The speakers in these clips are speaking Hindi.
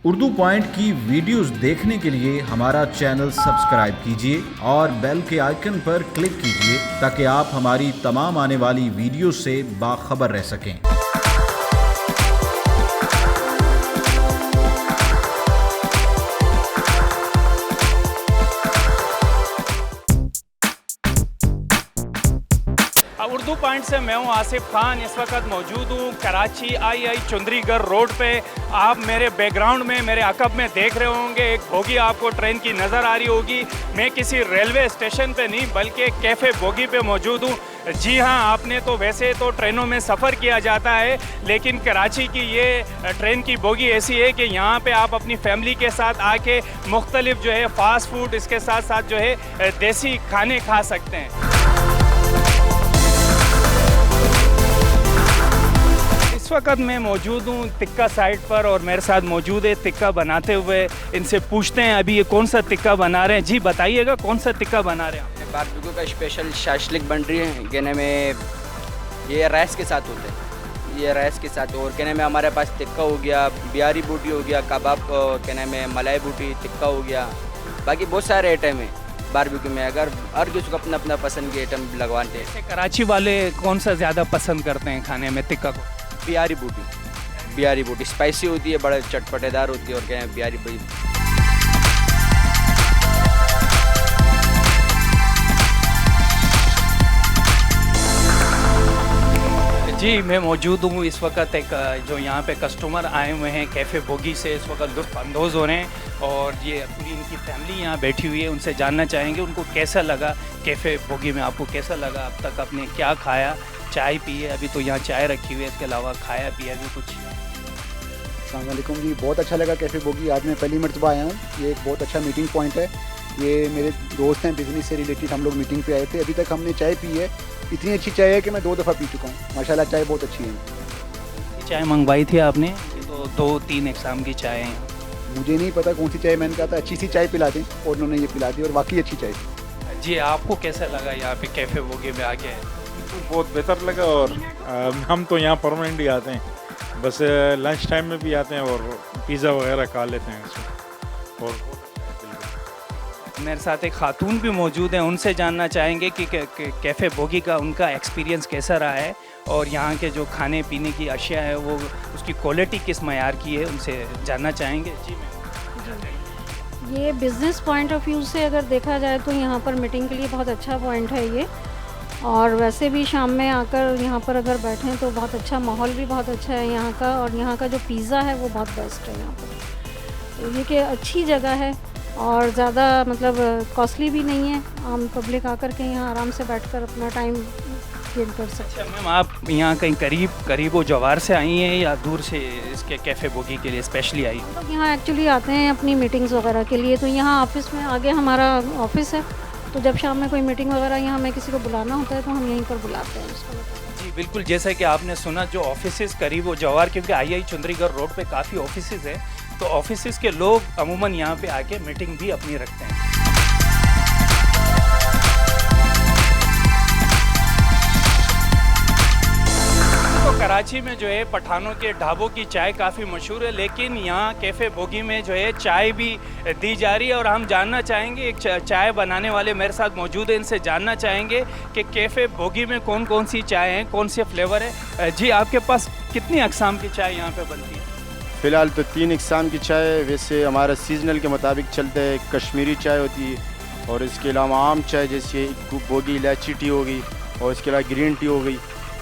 उर्दू पॉइंट की वीडियोस देखने के लिए हमारा चैनल सब्सक्राइब कीजिए और बेल के आइकन पर क्लिक कीजिए ताकि आप हमारी तमाम आने वाली वीडियो से बाखबर रह सकें। उर्दू पॉइंट से मैं हूं आसिफ खान। इस वक्त मौजूद हूं कराची आई चुंदरीगढ़ रोड पे। आप मेरे बैकग्राउंड में, मेरे अकब में देख रहे होंगे एक बोगी आपको ट्रेन की नज़र आ रही होगी। मैं किसी रेलवे स्टेशन पे नहीं बल्कि कैफ़े बोगी पे मौजूद हूं। जी हाँ, आपने तो वैसे तो ट्रेनों में सफ़र किया जाता है, लेकिन कराची की ये ट्रेन की बोगी ऐसी है कि यहाँ पे आप अपनी फैमिली के साथ आके मुख्तलिफ जो है फ़ास्ट फूड, इसके साथ साथ जो है देसी खाने खा सकते हैं। इस वक्त मैं मौजूद हूँ टिक्का साइड पर और मेरे साथ मौजूद है टिक्का बनाते हुए। इनसे पूछते हैं अभी ये कौन सा टिक्का बना रहे हैं। जी बताइएगा, कौन सा टिक्का बना रहे हैं? बारबेक्यू का स्पेशल शाशलिक बन रही है। कहने में ये राइस के साथ होते हैं, ये राइस के साथ। और कहने में हमारे पास टिक्का हो गया, बिहारी बूटी हो गया, कबाब कहने में मलाई बूटी, टिक्का हो गया, बाकी बहुत सारे आइटम हैं बारबेक्यू में। अगर हर किसी को अपना अपना पसंद के आइटम लगवाते हैं। कराची वाले कौन सा ज़्यादा पसंद करते हैं खाने में टिक्का को? बिहारी बूटी स्पाइसी होती है, बड़ा चटपटेदार होती है। और क्या है बिहारी बूटी। जी मैं मौजूद हूँ इस वक्त एक जो यहाँ पे कस्टमर आए हुए हैं कैफ़े बोगी से, इस वक्त लुत्फ़ अंदोज़ हो रहे हैं और ये पूरी इनकी फैमिली यहाँ बैठी हुई है। उनसे जानना चाहेंगे उनको कैसा लगा कैफ़े बोगी में। आपको कैसा लगा, अब तक आपने क्या खाया? चाय पी है, अभी तो यहाँ चाय रखी हुई है, इसके अलावा खाया पिया भी कुछ? अस्सलाम वालेकुम जी, बहुत अच्छा लगा कैफ़े बोगी। आज मैं पहली मरतबा आया हूँ। ये एक बहुत अच्छा मीटिंग पॉइंट है। ये मेरे दोस्त हैं, बिज़नेस से रिलेटेड हम लोग मीटिंग पे आए थे। अभी तक हमने चाय पी है, इतनी अच्छी चाय है कि मैं 2 दफ़ा पी चुका हूँ। माशाल्लाह चाय बहुत अच्छी है। चाय मंगवाई थी आपने? तो 2-3 एग्ज़ाम की चाय हैं। मुझे नहीं पता कौन सी चाय, मैंने कहा था अच्छी सी चाय पिला दें और उन्होंने ये पिला दी और वाकई अच्छी चाय थी। जी आपको कैसा लगा यहाँ पे कैफ़े बोगी में आके? बहुत बेहतर लगा। और हम तो यहाँ परमानेंट ही आते हैं, बस लंच टाइम में भी आते हैं और पिज़्ज़ा वगैरह खा लेते हैं इसमें। और मेरे साथ एक खातून भी मौजूद हैं, उनसे जानना चाहेंगे कि कैफ़े बोगी का उनका एक्सपीरियंस कैसा रहा है और यहाँ के जो खाने पीने की अशिया है वो उसकी क्वालिटी किस मयार की है, उनसे जानना चाहेंगे। जी मैम। ये बिज़नेस पॉइंट ऑफ व्यू से अगर देखा जाए तो यहाँ पर मीटिंग के लिए बहुत अच्छा पॉइंट है ये। और वैसे भी शाम में आकर यहाँ पर अगर बैठें तो बहुत अच्छा, माहौल भी बहुत अच्छा है यहाँ का। और यहाँ का जो पिज़्ज़ा है वो बहुत बेस्ट है यहाँ पर। तो ये कि अच्छी जगह है और ज़्यादा मतलब कॉस्टली भी नहीं है। आम पब्लिक आकर के यहाँ आराम से बैठकर अपना टाइम स्पेंड कर सकते हैं। अच्छा मैम, आप यहाँ कहीं करीब जवार से आई हैं या दूर से इसके कैफ़े बोगी के लिए स्पेशली आई? हम लोग यहाँ एक्चुअली आते हैं अपनी मीटिंग्स वगैरह के लिए। तो यहाँ ऑफिस में आगे हमारा ऑफिस है, तो जब शाम में कोई मीटिंग वगैरह यहाँ हमें किसी को बुलाना होता है तो हम यहीं पर बुलाते हैं उसको। जी बिल्कुल, जैसा कि आपने सुना जो ऑफिसेज़ करीब व जवार, क्योंकि आई चुंदरीगढ़ रोड पे काफ़ी ऑफिसेज़ हैं, तो ऑफिसेज़ के लोग अमूमन यहाँ पे आके मीटिंग भी अपनी रखते हैं। तो कराची में जो है पठानों के ढाबों की चाय काफ़ी मशहूर है, लेकिन यहाँ कैफ़े बोगी में जो है चाय भी दी जा रही है। और हम जानना चाहेंगे, एक चाय बनाने वाले मेरे साथ मौजूद हैं, इनसे जानना चाहेंगे कि कैफ़े बोगी में कौन कौन सी चाय हैं, कौन से फ्लेवर है। जी आपके पास कितनी अक़साम की चाय यहाँ पे बनती है? फ़िलहाल तो 3 इकसाम की चाय वैसे हमारा सीजनल के मुताबिक चलता है। कश्मीरी चाय होती है और इसके अलावा आम चाय जैसे बोगी इलायची टी हो गई और इसके अलावा ग्रीन टी हो गई।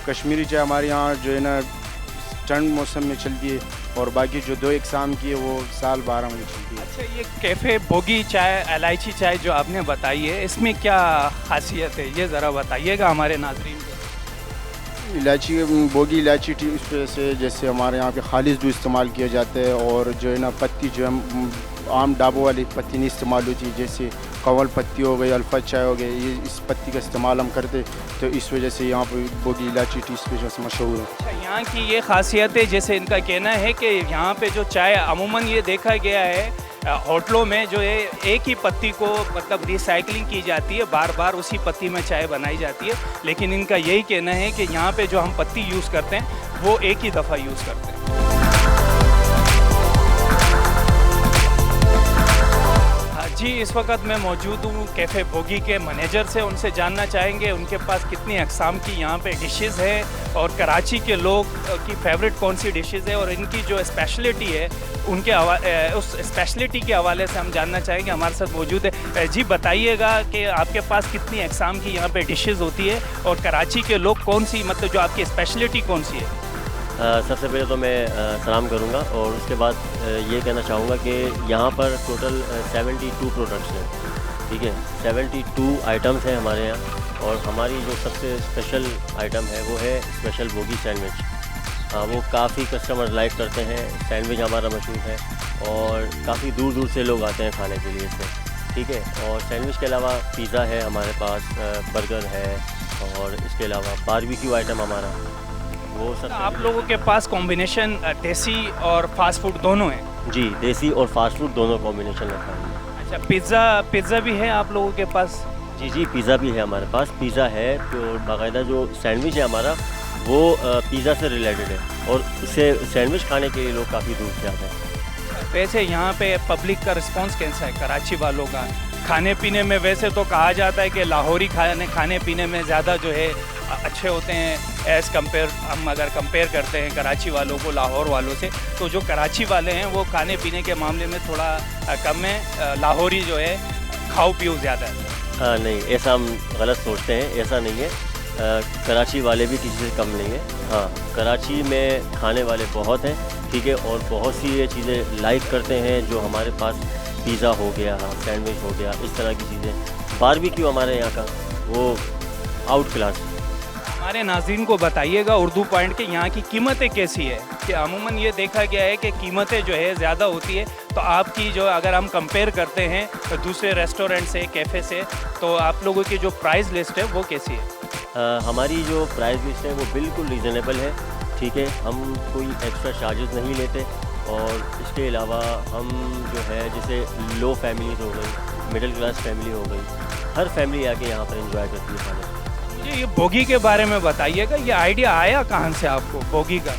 कश्मीरी चाय हमारे यहाँ जो है ना ठंड मौसम में चलती है और बाकी जो 2 इकसाम की है वो साल 12 महीने चलती है। अच्छा, ये कैफ़े बोगी चाय, इलायची चाय जो आपने बताई है, इसमें क्या खासियत है ये ज़रा बताइएगा हमारे नाज़रीन को। इलायची बोगी इलायची टी इस वजह से जैसे हमारे यहाँ पे खालिश दूध इस्तेमाल किया जाता है और जो है ना पत्ती जो है आम ढाबों वाली पत्ती नहीं इस्तेमाल होती, जैसे कवल पत्ती हो गई, अल्फा चाय हो गई, ये इस पत्ती का इस्तेमाल हम करते, तो इस वजह से यहाँ पर बोगी इलायची टी इस वजह से मशहूर है। अच्छा, यहाँ की ये खासियत है, जैसे इनका कहना है कि यहाँ पे जो चाय अमूमन ये देखा गया है होटलों में जो है एक ही पत्ती को मतलब रिसाइकलिंग की जाती है, बार बार उसी पत्ती में चाय बनाई जाती है, लेकिन इनका यही कहना है कि यहाँ पे जो हम पत्ती यूज़ करते हैं वो एक ही दफ़ा यूज़ करते हैं। इस वक्त मैं मौजूद हूँ कैफ़े बोगी के मैनेजर से, उनसे जानना चाहेंगे उनके पास कितनी अक़साम की यहाँ पे डिशेज़ है और कराची के लोग की फेवरेट कौन सी डिशेज़ है और इनकी जो स्पेशलिटी है उनके उस स्पेशलिटी के हवाले से हम जानना चाहेंगे। हमारे साथ मौजूद है। जी बताइएगा कि आपके पास कितनी अक़साम की यहाँ पे डिशेज़ होती है और कराची के लोग कौन सी, मतलब जो आपकी स्पेशलिटी कौन सी है? सबसे पहले तो मैं सलाम करूंगा और उसके बाद ये कहना चाहूँगा कि यहाँ पर टोटल 72 प्रोडक्ट्स हैं, ठीक है। 72 आइटम्स हैं हमारे यहाँ और हमारी जो सबसे स्पेशल आइटम है वो है स्पेशल बोगी सैंडविच। वो काफ़ी कस्टमर लाइक करते हैं, सैंडविच हमारा मशहूर है और काफ़ी दूर दूर से लोग आते हैं खाने के लिए इससे, ठीक है। और सैंडविच के अलावा पिज़्ज़ा है हमारे पास, बर्गर है और इसके अलावा बारबेक्यू आइटम हमारा वो सब। आप लोगों के पास कॉम्बिनेशन देसी और फास्ट फूड दोनों है? जी, देसी और फास्ट फूड दोनों कॉम्बिनेशन रखा है। अच्छा, पिज़्ज़ा भी है आप लोगों के पास? जी, पिज़्ज़ा भी है हमारे पास। पिज़्ज़ा है तो बाकायदा जो सैंडविच है हमारा वो पिज़्ज़ा से रिलेटेड है और उसे सैंडविच खाने के लिए लोग काफ़ी दूर से आते हैं। वैसे यहाँ पे पब्लिक का रिस्पांस कैसा है कराची वालों का खाने पीने में? वैसे तो कहा जाता है कि लाहौरी खाने पीने में ज़्यादा जो है अच्छे होते हैं एज़ कम्पेयर, हम अगर कंपेयर करते हैं कराची वालों को लाहौर वालों से, तो जो कराची वाले हैं वो खाने पीने के मामले में थोड़ा कम है, लाहौरी जो है खाओ पियो ज़्यादा है। नहीं, ऐसा हम गलत सोचते हैं, ऐसा नहीं है। कराची वाले भी किसी से कम नहीं है। हाँ, कराची में खाने वाले बहुत हैं, ठीक है, और बहुत सी ये चीज़ें लाइक करते हैं जो हमारे पास पिज़्ज़ा हो गया, सैंडविच हो गया, इस तरह की चीज़ें। बारबेक्यू हमारे यहाँ का वो आउट क्लास। हमारे नाज़रीन को बताइएगा उर्दू पॉइंट के यहाँ की कीमतें कैसी है, कि अमूमन ये देखा गया है कि कीमतें जो है ज़्यादा होती है, तो आपकी जो अगर हम कंपेयर करते हैं तो दूसरे रेस्टोरेंट से, कैफ़े से, तो आप लोगों की जो प्राइस लिस्ट है वो कैसी है? हमारी जो प्राइस लिस्ट है वो बिल्कुल रीज़नेबल है, ठीक है। हम कोई एक्स्ट्रा चार्जेस नहीं लेते और इसके अलावा हम जो है जैसे लो फैमिलीज़ हो गई, मिडिल क्लास फैमिली हो गई, हर फैमिली आके यहाँ पर एंजॉय करती है खाने। ये बोगी के बारे में बताइएगा, ये आइडिया आया कहाँ से आपको बोगी का?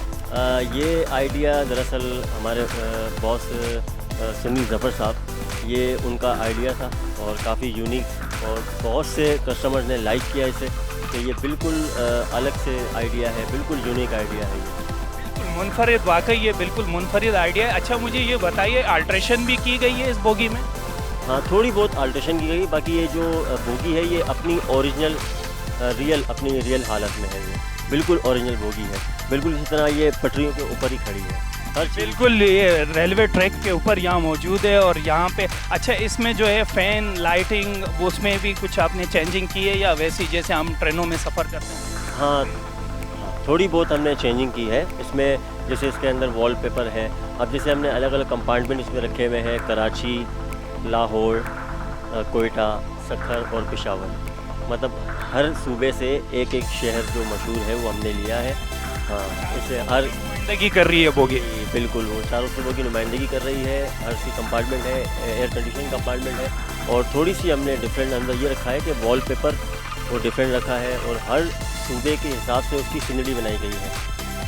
ये आइडिया दरअसल हमारे बॉस सुनील ज़फ़र साहब, ये उनका आइडिया था और काफ़ी यूनिक और बहुत से कस्टमर्स ने लाइक किया इसे, कि ये बिल्कुल अलग से आइडिया है, बिल्कुल यूनिक आइडिया है ये, बिल्कुल मुनफरिद, वाकई ये बिल्कुल मुनफरिद आइडिया है। अच्छा, मुझे ये बताइए अल्ट्रेशन भी की गई है इस बोगी में? हाँ, थोड़ी बहुत अल्ट्रेशन की गई, बाकी ये जो बोगी है ये अपनी ओरिजिनल अपनी रियल हालत में है, ये बिल्कुल ओरिजिनल बोगी है, बिल्कुल इसी तरह ये पटरियों के ऊपर ही खड़ी है। बिल्कुल ये रेलवे ट्रैक के ऊपर यहाँ मौजूद है और यहाँ पे अच्छा इसमें जो है फ़ैन लाइटिंग उसमें भी कुछ आपने चेंजिंग की है या वैसी जैसे हम ट्रेनों में सफ़र करते हैं? हाँ, थोड़ी बहुत हमने चेंजिंग की है इसमें, जैसे इसके अंदर वॉलपेपर है। अब जैसे हमने अलग अलग कंपार्टमेंट इसमें रखे हुए हैं, कराची, लाहौर, कोयटा, सखर और पेशावर, मतलब हर सूबे से एक एक शहर जो मशहूर है वो हमने लिया है। हाँ, इसे हर नुमाइंदगी कर रही है बोगी, बिल्कुल वो चारों सूबों की नुमाइंदगी कर रही है। हर सी कंपार्टमेंट है, एयर कंडीशन कंपार्टमेंट है और थोड़ी सी हमने डिफरेंट अंदर ये रखा है कि वॉलपेपर वो डिफरेंट रखा है और हर सूबे के हिसाब से उसकी सीनरी बनाई गई है।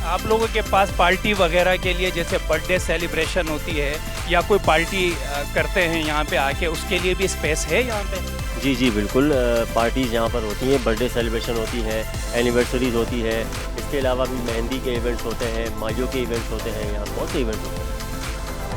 आप लोगों के पास पार्टी वगैरह के लिए जैसे बर्थडे सेलिब्रेशन होती है या कोई पार्टी करते हैं यहाँ पे आके, उसके लिए भी स्पेस है यहाँ पे? जी बिल्कुल, पार्टीज़ यहाँ पर होती हैं, बर्थडे सेलिब्रेशन होती है, एनिवर्सरीज़ होती है, इसके अलावा भी मेहंदी के इवेंट्स होते हैं, माइयो के इवेंट्स होते हैं, यहाँ बहुत से इवेंट्स होते हैं।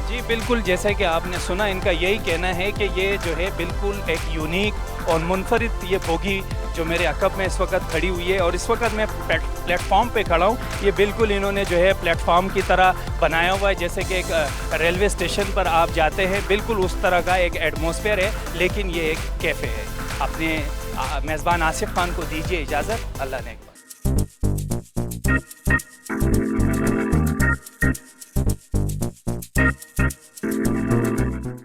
जी बिल्कुल, जैसे कि आपने सुना इनका यही कहना है कि ये जो है बिल्कुल एक यूनिक और मुनफरिद ये बोगी जो मेरे अकब में इस वक्त खड़ी हुई है और इस वक्त मैं प्लेटफॉर्म पे खड़ा हूँ। ये बिल्कुल इन्होंने जो है प्लेटफॉर्म की तरह बनाया हुआ है, जैसे कि एक रेलवे स्टेशन पर आप जाते हैं, बिल्कुल उस तरह का एक एटमॉस्फेयर है, लेकिन ये एक कैफ़े है। अपने मेज़बान आसिफ खान को दीजिए इजाज़त। अल्लाह ने।